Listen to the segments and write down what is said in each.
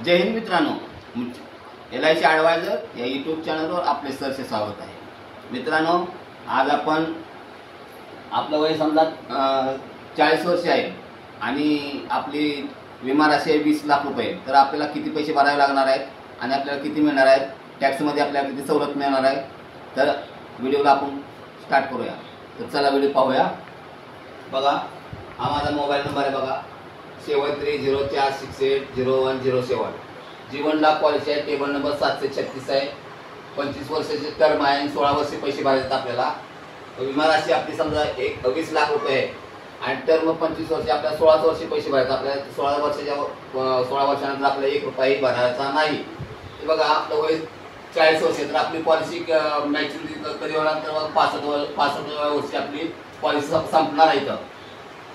जय हिंद मित्रांनो, LIC adviser या YouTube चॅनलवर आपले सरसे स्वागत आहे। मित्रांनो, आज आपण आपलं वय समजा 40 वर्ष आहे आणि आपली विमा राशी आहे 20 लाख रुपये। तर आपल्याला किती पैसे भरावे लागणार आहेत आणि आपल्याला किती मिळणार आहेत, टॅक्समध्ये आपल्याला किती सवलत मिळणार आहे, तर व्हिडिओला आपण स्टार्ट करूया। तर चला व्हिडिओ पाहूया। बघा, हा माझा मोबाईल नंबर आहे। बघा 7304680107। जीवन लाभ पॉलिसी आहे, टेबल नंबर 736 आहे। 25 वर्षाची टर्म आहे आणि 16 वर्षे पैसे भरायचे आपल्याला। विमा राशी आपली समजा 20 लाख रुपये आहे आणि टर्म 25 वर्ष, आपल्याला 16 वर्षे पैसे भरायचे। आपल्याला 16 वर्षानंतर आपल्याला 1 रुपयाही भरायचा नाही। बघा, आपलं वय 40 वर्ष तर आपली पॉलिसी मॅच्युरिटी कधी होणार, तर 65 वर्षी आपली पॉलिसी संपणार आहे।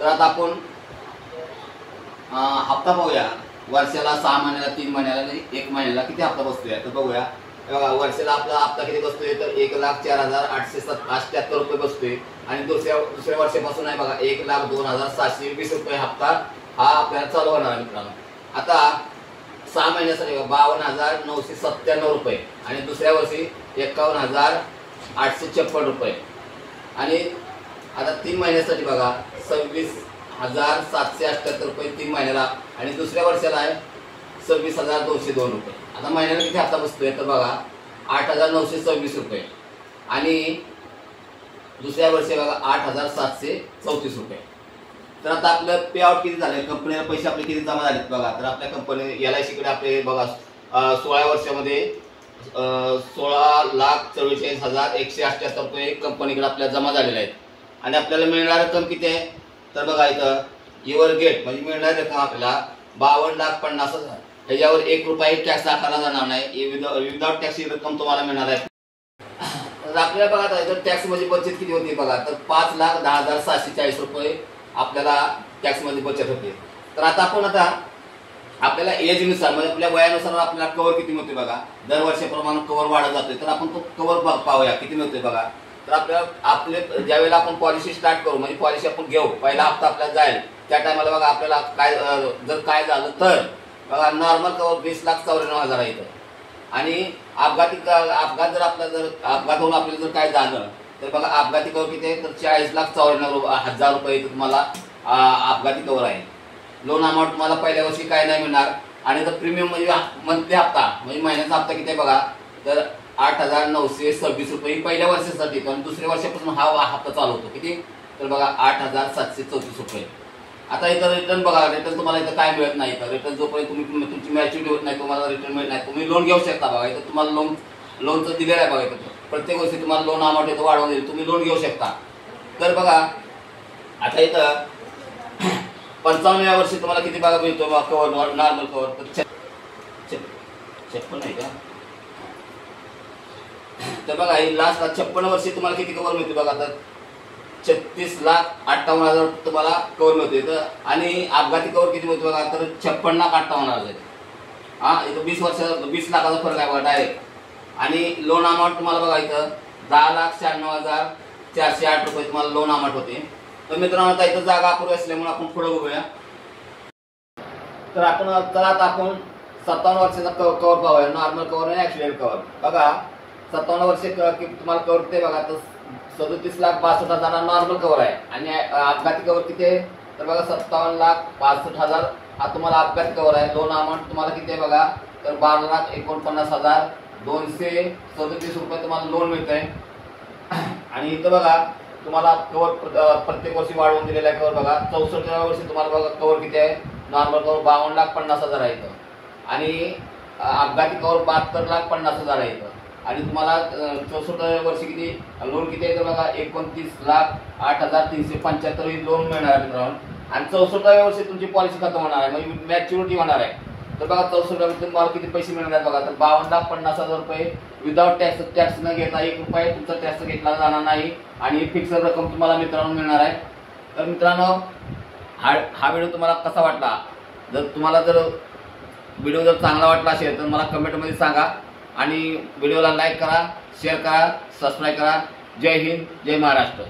तर आता आपण हप्ता पाहूया। वर्षाला 6 महिन्याला, 3 महिन्याला आणि 1 महिन्याला किती हप्ता बसतोय तर बघूया। बघा, वर्षाला आपला हप्ता किती बसतोय तर 1,04,878 रुपये बसतोय आणि दुसऱ्या वर्षापासून आहे बघा 1,02,720 रुपये हप्ता हा आपल्याला चालू होणार आहे मित्रांनो। आता 6 महिन्यासाठी 52,997 रुपये आणि दुसऱ्या वर्षी 51,856 रुपये आणि आता 3 महिन्यासाठी बघा 26,778 रुपये 3 महिन्याला आणि दुसऱ्या वर्षाला आहे 26,202 रुपये। आता महिन्याला किती हप्ता बसतोय तर बघा 8,926 रुपये आणि दुसऱ्या वर्षी बघा 8,734 रुपये। तर आता आपलं पे आउट किती झाले, कंपनीला पैसे आपले किती जमा झालेत बघा। तर आपल्या कंपनी LIC कडे आपले बघा 16 वर्षामध्ये 16,44,178 रुपये कंपनीकडे आपल्याला जमा झालेले आहेत आणि आपल्याला मिळणारी रक्कम किती आहे तर बघा इथं युअर गेट म्हणजे मिळणारी रक्कम आपल्याला 52,50,000। ह्याच्यावर 1 रुपया टॅक्स आकारला जाणार नाही, विदाउट टॅक्स ही रक्कम तुम्हाला मिळणार आहे। तर आपल्याला बघा इथं टॅक्स मध्ये बचत किती होती बघा, तर 5,10,740 रुपये आपल्याला टॅक्स मध्ये बचत होते। तर आता आपण आपल्याला एजनुसार म्हणजे आपल्या वयानुसार आपल्याला कव्हर किती मिळतोय बघा। दर वर्षाप्रमाणे कव्हर वाढत जातोय, तर आपण तो कव्हर पाहूया किती मिळतोय बघा। तर आपले ज्यावेळेला आपण पॉलिसी स्टार्ट करू म्हणजे पॉलिसी आपण घेऊ, पहिला हप्ता आपल्याला जाईल त्या टायमाला बघा आपल्याला काय जर काय झालं तर बघा नॉर्मल कव्हर 20,94,000 आहे इथं आणि अपघात जर आपला अपघात होऊन आपल्याला जर काय झालं तर बघा अपघाती कव्हर किती आहे तर 40,94,000 रुपये इथं तुम्हाला अपघाती कव्हर आहे। लोन अमाऊंट तुम्हाला पहिल्या वर्षी काय नाही मिळणार आणि तर प्रीमियम म्हणजे मंथली हप्ता म्हणजे महिन्याचा हप्ता किती आहे बघा, तर 8,926 रुपये पहिल्या वर्षासाठी, पण दुसऱ्या वर्षापासून हा हप्ता चालू होतो किती तर बघा 8,734 रुपये। आता इथं रिटर्न बघा, रिटर्न तुम्हाला इथं काय मिळत नाही। तर रिटर्न जोपर्यंत तुमची मॅच्युरिटी होत नाही तुम्हाला रिटर्न मिळत नाही। तुम्ही लोन घेऊ शकता बघा, इथं तुम्हाला लोनचं दिलेलं आहे बघा। इथं प्रत्येक वर्षी तुम्हाला लोन अमाऊंट इथं वाढवून देईल, तुम्ही लोन घेऊ शकता। तर बघा आता इथं 55व्या वर्षी तुम्हाला किती बघा मिळतो बघा कव्हर, नॉर्मल कव्हर तर 56 नाही का, तर बघा ही लास्ट 56 वर्षी तुम्हाला किती कव्हर मिळते बघा, तर 36,58,000 तुम्हाला कव्हर मिळते। तर आणि अपघाती कव्हर किती मिळते बघा, तर 56,58,000 हा इथं 20 लाखाचा फरक आहे बघा डायरेक्ट। आणि लोन अमाऊंट तुम्हाला बघा इथं 10,96,408 रुपये तुम्हाला लोन अमाऊंट होते। तर मित्रांनो आता इथं जागा अपुरी असल्यामुळे आपण पुढे बघूया। तर आपण 57 वर्षाचा कव्हर पाहूया, नॉर्मल कव्हर आणि ऍक्सिडेंट कव्हर। बघा 57 वर्षे तुम्हाला कव्हर ते बघा तर 37,62,000 नॉर्मल कव्हर आहे आणि अपघाती कव्हर किती आहे तर बघा 57,65,000 हा तुम्हाला अपघाती कव्हर आहे। लोन अमाऊंट तुम्हाला किती आहे बघा तर 12,49,237 रुपये तुम्हाला लोन मिळत आहे। आणि इथं बघा तुम्हाला कव्हर प्रत्येक वर्षी वाढवून दिलेला आहे कव्हर बघा। 64व्या वर्षी तुम्हाला बघा कव्हर किती आहे, नॉर्मल कव्हर 52,50,000 आहे इथं आणि अपघाती कव्हर 72,50,000 आहे इथं आणि तुम्हाला 64व्या वर्षी किती लोन किती आहे तर बघा 29,08,375 ही लोन मिळणार आहे मित्रांनो। आणि 64व्या वर्षी तुमची पॉलिसी खतम होणार आहे म्हणजे मॅच्युरिटी होणार आहे। तर बघा 64व्या वर्षी तुम्हाला किती पैसे मिळणार आहेत बघा, तर 52,50,000 रुपये विदाउट टॅक्स न घेता 1 रुपया तुमचा टॅक्स घेतला जाणार नाही आणि फिक्स रक्कम तुम्हाला मित्रांनो मिळणार आहे। तर मित्रांनो हा व्हिडिओ तुम्हाला कसा वाटला, जर तुम्हाला व्हिडिओ जर चांगला वाटला असेल तर मला कमेंटमध्ये सांगा आणि व्हिडिओला लाईक करा, शेअर करा, सबस्क्राईब करा। जय हिंद, जय महाराष्ट्र।